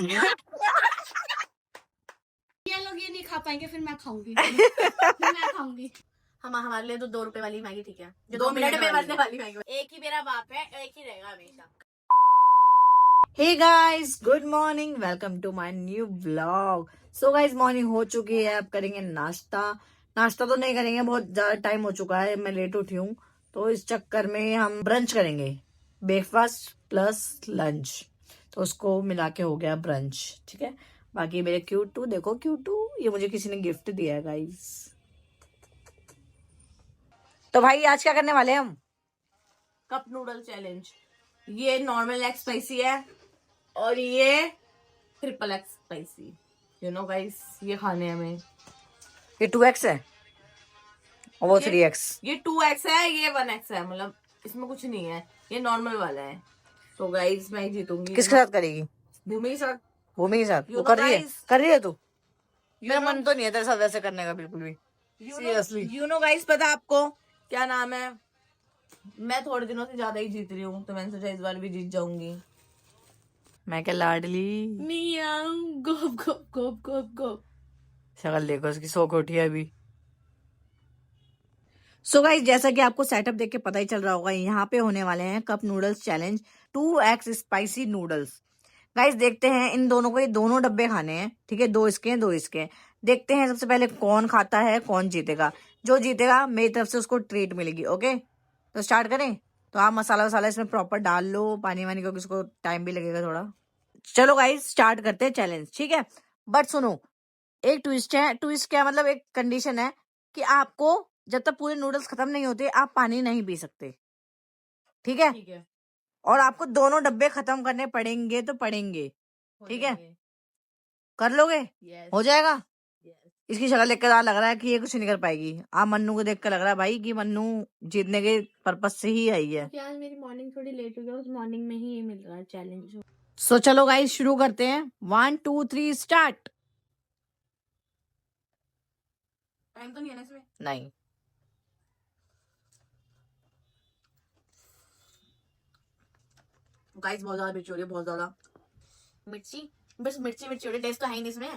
ये लोग ये नहीं खा पाएंगे, फिर मैं खाऊंगी। मैं खाऊंगी। हमारे लिए तो 2 रुपए वाली मैगी ठीक है, जो 2 मिनट में बनने वाली मैगी। एक ही मेरा बाप है, एक ही रहेगा हमेशा। Hey guys, good morning, welcome to my new vlog. So guys, morning हो चुकी है, अब करेंगे नाश्ता। नाश्ता तो नहीं करेंगे, बहुत ज्यादा टाइम हो चुका है, मैं लेट उठी हूँ, तो इस चक्कर में हम ब्रंच करेंगे, ब्रेकफास्ट प्लस लंच, तो उसको मिला के हो गया ब्रंच। ठीक है, बाकी मेरे क्यूटू देखो, क्यूटू ये मुझे किसी ने गिफ्ट दिया है गाइस। तो भाई आज क्या करने वाले हैं हम? Cup noodle challenge. ये नॉर्मल एक्स स्पाइसी है और ये triple x spicy. You know guys, ये खाने हमें। ये 2x है और वो 3x। ये 2x है, ये 1x है, मतलब इसमें कुछ नहीं है, ये नॉर्मल वाला है। तो गाइस मैं जीतूंगी। किसके साथ करेगी? भूमि के साथ। भूमि के साथ? वो कर रही है? कर रही है तू? मेरा मन तो नहीं है तेरे साथ वैसे करने का बिल्कुल भी। सीरियसली। यू नो गाइस, पता आपको क्या नाम है, मैं थोड़े दिनों से ज्यादा ही जीत रही हूँ, तो मैंने सोचा इस बार भी जीत जाऊंगी। मैं क्या लाडली। मियाऊ गोप गोप गोप गोप गोप। शक्ल देखो उसकी, सो खोटी है अभी। सो गाइस, जैसा कि आपको सेटअप देख के पता ही चल रहा होगा, यहाँ पे होने वाले हैं cup noodles challenge 2x spicy noodles. Guys देखते हैं, इन दोनों को ये दोनों डब्बे खाने हैं, ठीक है, 2 इसके हैं 2 इसके हैं। देखते हैं सबसे पहले कौन खाता है, कौन जीतेगा। जो जीतेगा मेरी तरफ से उसको ट्रीट मिलेगी। ओके, तो स्टार्ट करें। तो आप मसाला वसाला इसमें प्रॉपर डाल लो, पानी वानी, क्योंकि उसको टाइम भी लगेगा थोड़ा। चलो गाइस स्टार्ट करते हैं चैलेंज, ठीक है। बट सुनो, एक ट्विस्ट है। ट्विस्ट क्या मतलब, एक कंडीशन है कि आपको जब तक पूरे नूडल्स खत्म नहीं होते आप पानी नहीं पी सकते, ठीक है। ठीक है, और आपको दोनों डब्बे खत्म करने पड़ेंगे तो पड़ेंगे, ठीक है। कर लोगे? yes. हो जाएगा। yes. इसकी शक्ल देखकर लग रहा है कि ये कुछ नहीं कर पाएगी। आप मन्नू को देखकर लग रहा है भाई कि मन्नू जीतने के पर्पज से ही आई है। आज मेरी मॉर्निंग थोड़ी लेट हो गई, उस मॉर्निंग में ही ये मिल रहा है चैलेंज। सो चलो गाइस शुरू करते हैं। 1 2 3 स्टार्ट। टाइम तो नहीं है ना इसमें? नहीं। गाइस बहुत ज्यादा मिर्ची हो रही है, बहुत ज्यादा मिर्ची। बस मिर्ची मिर्ची हो रही है, टेस्ट तो है ही नहीं इसमें।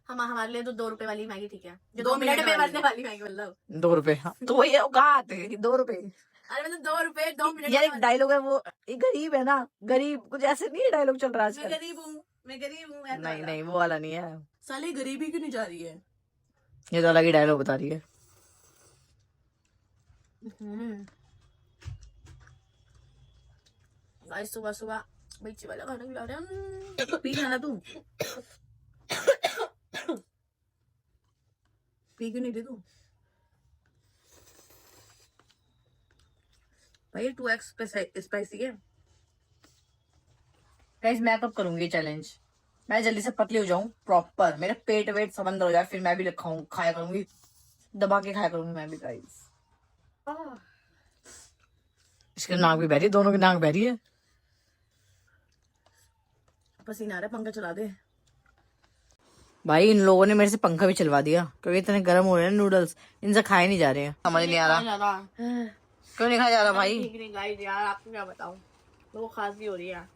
हमारे लिए तो 2 रुपए वाली मैगी ठीक है, जो 2 मिनट में बनने वाली मैगी। मतलब 2 रुपए? हाँ, तो वही कहाँ आते हैं 2 रुपए? अरे मतलब 2 रुपए 2 मिनट। यार एक डायलॉग है वो, ये गरीब है ना, गरीब कुछ ऐसे नहीं है डायलॉग चल रहा है मैं आजकल। गरीब हूँ, मैं गरीब हूँ। नहीं नहीं, वो वाला नहीं है। साले गरीबी क्यों नहीं जा रही है? ये तो अलग ही डायलॉग बता रही है। गाइस सुबह सुबह मिर्ची वाला खाना खिला रहे हैं। पी खाना तू। पी क्यों नहीं रही तू? भाई 2x स्पाइसी है। गाइस मैं कब करूंगी चैलेंज? मैं जल्दी से पतली हो जाऊं प्रॉपर, मेरा पेट वेट सब अंदर हो जाए, फिर मैं भी खाऊं, खाया करूंगी, दबा के खाया करूंगी मैं भी गाइस। इसकी नाक भी बहरी है, दोनों की नाक बहरी है। पसीना आ रहा है, पंखा चला दे। भाई इन लोगों ने मेरे से पंखा भी चलवा दिया, क्योंकि इतने गर्म हो रहे हैं नूडल्स, इनसे खाए नहीं जा रहे हैं। समझ नहीं आ रहा क्यों नहीं खाया जा रहा भाई। ठीक नहीं गाइस, यार आपको क्या बताऊं, वो खांसी हो रही है।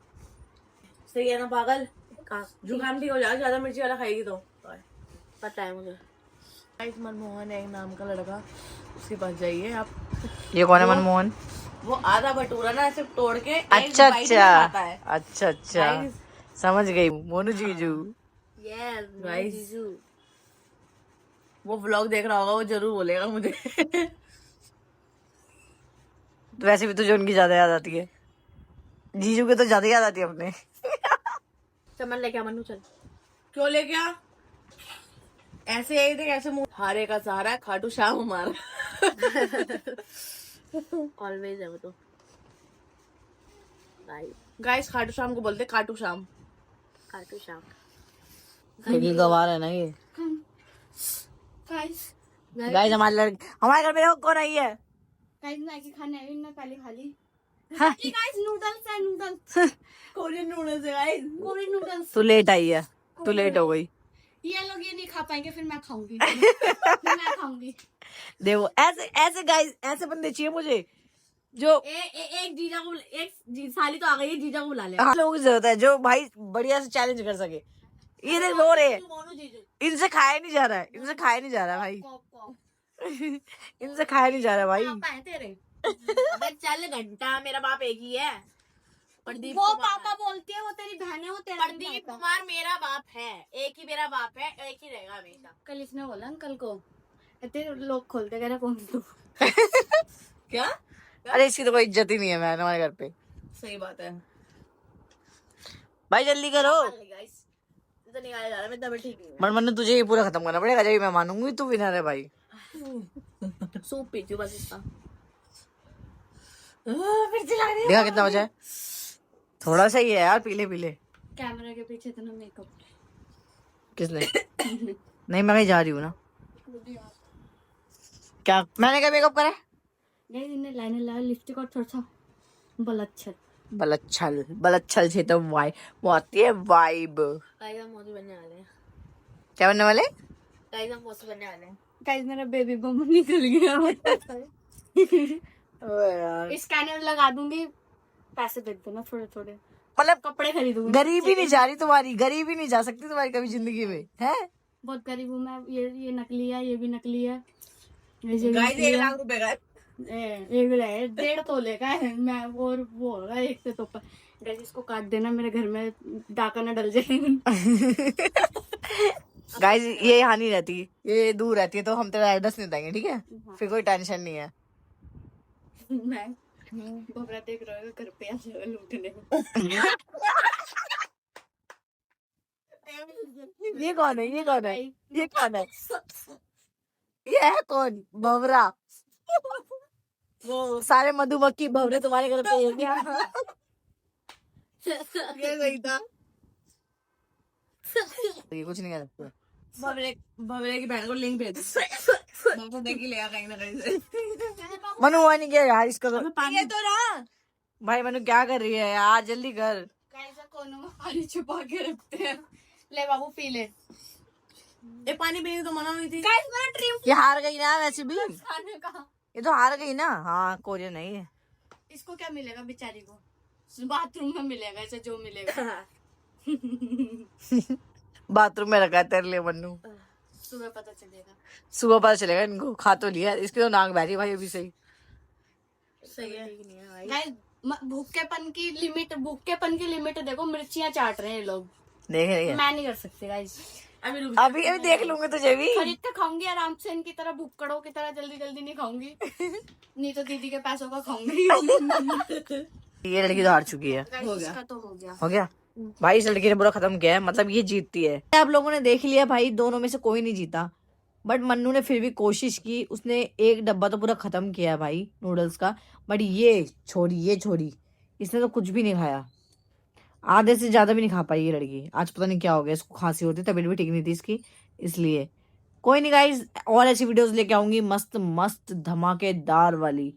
सही है ना पागल, जुकाम ठीक हो जाएगा ज्यादा मिर्ची वाला खाएगी तो। पता है मुझे। गाइस मनमोहन है एक नाम का लड़का, उसके पास जाइए आप। ये कौन है मनमोहन? वो आधा भटूरा ना ऐसे तोड़ के अच्छा एक बाइट में खाता है। अच्छा अच्छा, समझ गई, मोनू जीजू। यस गाइस, वो व्लॉग देख रहा होगा, वो जरूर बोलेगा मुझे। वैसे भी तुझे उनकी ज्यादा याद आती है, जीजू के तो ज्यादा याद आती है अपने। चमन लेके आ मनु, चल। क्यों ले क्या? ऐसे यही थे, कैसे मुंह हारे का सहारा खाटू श्याम हमारा। ऑलवेज है वो तो। गाइस खाटू श्याम को बोलते खाटू श्याम। खाटू श्याम। गवार है ना ये। गाइस गाइस हमारे घर में कौन आई है? गाइस मैगी खाने आई, मैं पहले खा ली। हाँ? गाइस नूडल्स है, नूडल्स। कोरियन नूडल्स है गाइस, कोरियन नूडल्स। तू लेट आई है, तू लेट हो गई। ये लोग ये नहीं खा पाएंगे, फिर मैं खाऊंगी। मैं खाऊंगी। देखो ऐसे ऐसे गाइस, ऐसे बंदे चाहिए मुझे जो एक जीजा को, एक साली तो आ गई है, जीजा को बुला ले। लोगों की जरूरत है जो भाई बढ़िया से चैलेंज कर सके। ये देख रो रहे हैं, मोनू जीजू इनसे खाया नहीं जा रहा है, इनसे खाया नहीं जा रहा भाई, इनसे खाया नहीं जा रहा भाई। पापा है तेरे। अबे चल घंटा, मेरा बाप एक ही है। प्रदीप वो कुमार। पापा बोलती है, वो तेरी बहन है, वो तेरा नहीं प्रदीप पापा। कुमार मेरा बाप है, एक ही मेरा बाप है, एक ही रहेगा हमेशा। कल इसने बोला अंकल को, तेरे लोग खोलते कह रहे कौन तू। क्या? अरे इसकी तो कोई इज्जत ही नहीं है मैं हमारे घर पे। सही बात है भाई जल्दी करो, गाइस, तो निकाला जा रहा है, मैं तब ठीक नहीं मन तुझे ये पूरा खत्म करना पड़ेगा, जब मैं मानूंगी तू विनर है भाई। हूँ। सूप पीती हूँ बस इसका। फिर चिल्ला रही है। देखा कितना बचा है, थोड़ा सा ही है यार, पीले पीले। कैमरा के पीछे इतना मेकअप। किसने? नहीं मैं कहीं जा रही हूँ ना। क्या मैंने क्या मेकअप करा है? नहीं इन्हें लाइनर लगा, लिपस्टिक और थोड़ा सा बलच्छल। बलच्छल से तो वाइब वो आती है, वाइब। गाइस हम मौसी बनने वाले हैं। क्या बनने वाले? गाइस हम मौसी बनने वाले हैं। गाइस मेरा बेबी बम निकल गया। यार स्कैनर लगा दूंगी, पैसे भेज देना थोड़े थोड़े, मतलब कपड़े खरीदूंगी। गरीबी नहीं जा रही तुम्हारी, गरीबी नहीं जा सकती तुम्हारी कभी जिंदगी में, है? बहुत गरीब हूँ मैं। ये नकली है, ये भी नकली है। ये भी गाइस नकली 1 है। लाख रुपए का है। एक है 1.5 तोले का है। मैं और वो होगा 1 से तो ऊपर। गाइस इसको काट देना, मेरे घर में डाका न डल जाए। गाइस ये यहाँ नहीं रहती, ये दूर रहती है, तो हम तेरा एड्रेस नहीं देंगे, ठीक है? फिर कोई टेंशन नहीं है। मैं घबरा देख रहा हूँ घर पे आ जाएगा लूटने। ये कौन है, ये कौन है, ये कौन है, ये है कौन? भवरा। वो सारे मधुमक्खी भवरे तुम्हारे घर पे है क्या? ये सही था। ये कुछ नहीं कर सकते। भवरे की बहन को लिंक भेज मैं तो देख ही लेगा कहीं ना कहीं से। मनु हुआ नहीं क्या यार इसका तो? ये तो रहा। भाई मनु क्या कर रही है यार, जल्दी कर। कैसा कोनों में पानी छुपा के रखते हैं। ले बाबू पी ले। ये पानी पीने तो मना हुई थी। गाइस मेरा ड्रीम ये हार गई ना वैसे भी, खाने का। ये तो हार गई ना। हाँ कोरियन नहीं है। इसको क्या मिलेगा बेचारी को? बाथरूम में मिलेगा ऐसे जो मिलेगा। बाथरूम में रखा है तेरे लिए मन्नू, सुबह पता चलेगा। सुबह पता चलेगा। इनको खा तो लिया, इसकी तो नाक बह रही है भाई अभी सही। सही है। गाइस भूखेपन की लिमिट देखो, मिर्चियाँ चाट रहे हैं ये लोग। देख रही है, मैं नहीं कर सकती गाइस। अभी अभी देख लूंगी तुझे भी। खरीद के खाऊंगी आराम से, इनकी तरह भुक्कड़ों की तरह जल्दी जल्दी नहीं खाऊंगी। नहीं तो दीदी के पैसों का खाऊंगी। ये लड़की तो हार चुकी है। हो गया, इसका तो हो गया। हो गया भाई, इस लड़की ने पूरा खत्म किया है, मतलब ये जीतती है। आप लोगों ने देख लिया भाई, दोनों में से कोई नहीं जीता, बट मन्नू ने फिर भी कोशिश की, उसने एक डब्बा तो पूरा खत्म किया है भाई नूडल्स का। बट ये छोड़ी इसने तो कुछ भी नहीं खाया, आधे से ज्यादा भी नहीं खा पाई ये लड़की। आज पता नहीं क्या हो गया, इसको खांसी होती, तबीयत भी ठीक नहीं थी इसकी, इसलिए। कोई नहीं गाइज, और ऐसी वीडियोस लेके आऊंगी मस्त मस्त धमाकेदार वाली।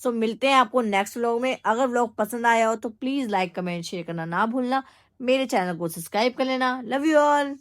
सो मिलते हैं आपको नेक्स्ट व्लॉग में। अगर व्लॉग पसंद आया हो तो प्लीज लाइक कमेंट शेयर करना ना भूलना। मेरे चैनल को सब्सक्राइब कर लेना। Love you all.